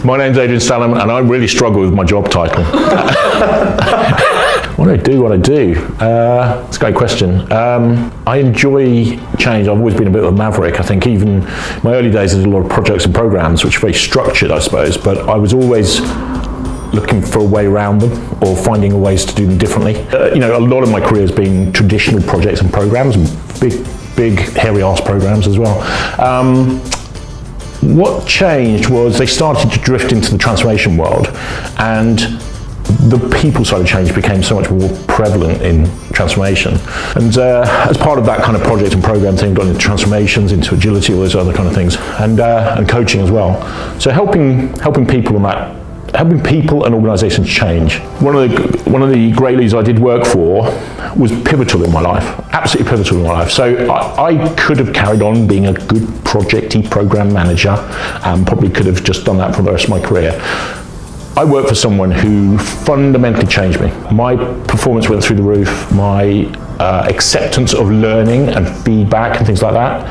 My name's Adrian Stalham, and I really struggle with my job title. What do I do? That's a great question. I enjoy change. I've always been a bit of a maverick. I think even my early days, I did a lot of projects and programs, which are very structured, I suppose, but I was always looking for a way around them or finding ways to do them differently. A lot of my career has been traditional projects and programs, and big hairy arse programs as well. What changed was they started to drift into the transformation world, and the people side of change became so much more prevalent in transformation. And as part of that kind of project and program thing, got into transformations, into agility, all those other kind of things, and coaching as well. So helping people on that, helping people and organisations change. One of the Grailies I did work for was pivotal in my life, absolutely pivotal in my life. So I could have carried on being a good projecty program manager, and probably could have just done that for the rest of my career. I worked for someone who fundamentally changed me. My performance went through the roof, my acceptance of learning and feedback and things like that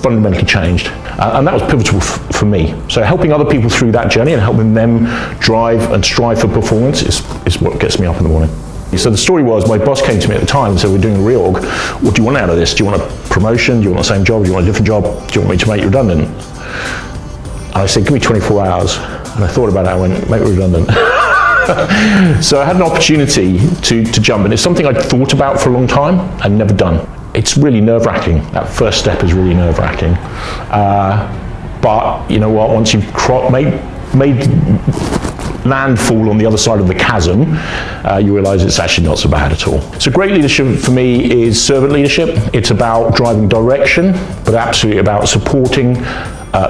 fundamentally changed. And that was pivotal for me. So helping other people through that journey and helping them drive and strive for performance is what gets me up in the morning. So the story was, my boss came to me at the time and said, we're doing a reorg. What do you want out of this? Do you want a promotion? Do you want the same job? Do you want a different job? Do you want me to make you redundant? And I said, give me 24 hours. And I thought about it, I went, make me redundant. So I had an opportunity to jump, and it's something I'd thought about for a long time and never done. It's really nerve-wracking. That first step is really nerve-wracking. But you know what, once you've made landfall on the other side of the chasm, you realise it's actually not so bad at all. So great leadership for me is servant leadership. It's about driving direction, but absolutely about supporting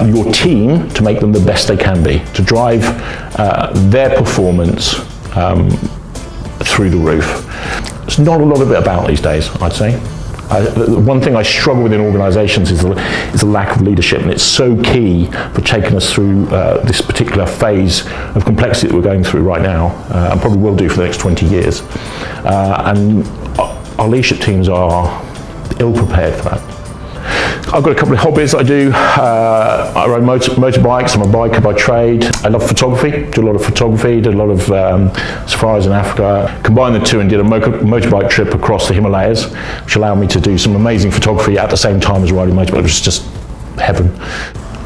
your team to make them the best they can be, to drive their performance through the roof. There's not a lot of it about these days, I'd say. One thing I struggle with in organisations is the lack of leadership, and it's so key for taking us through this particular phase of complexity that we're going through right now, and probably will do for the next 20 years. And our leadership teams are ill-prepared for that. I've got a couple of hobbies I do. I ride motorbikes. I'm a biker by trade. I love photography, do a lot of photography, did a lot of safaris in Africa. Combined the two and did a motorbike trip across the Himalayas, which allowed me to do some amazing photography at the same time as riding motorbike. It was just heaven.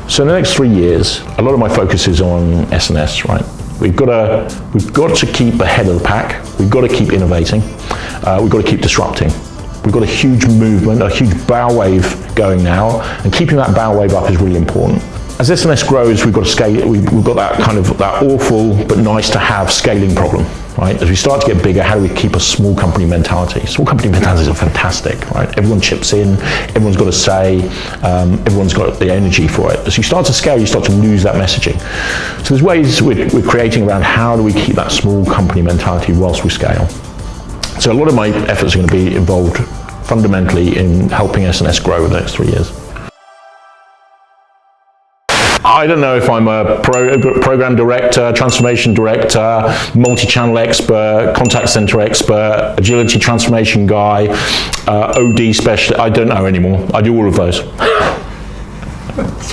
So in the next 3 years, a lot of my focus is on S&S, right? We've got to keep ahead of the pack. We've got to keep innovating. We've got to keep disrupting. We've got a huge movement, a huge bow wave going now, and keeping that bow wave up is really important. As S&S grows, we've got to scale. We've got that awful but nice to have scaling problem, right? As we start to get bigger, how do we keep a small company mentality? Small company mentalities are fantastic, right? Everyone chips in, everyone's got a say, everyone's got the energy for it. As you start to scale, you start to lose that messaging. So there's ways we're creating around how do we keep that small company mentality whilst we scale. So a lot of my efforts are going to be involved fundamentally in helping S&S grow in the next 3 years. I don't know if I'm a program director, transformation director, multi-channel expert, contact center expert, agility transformation guy, OD specialist. I don't know anymore. I do all of those.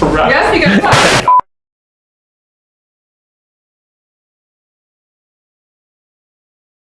Yes, you got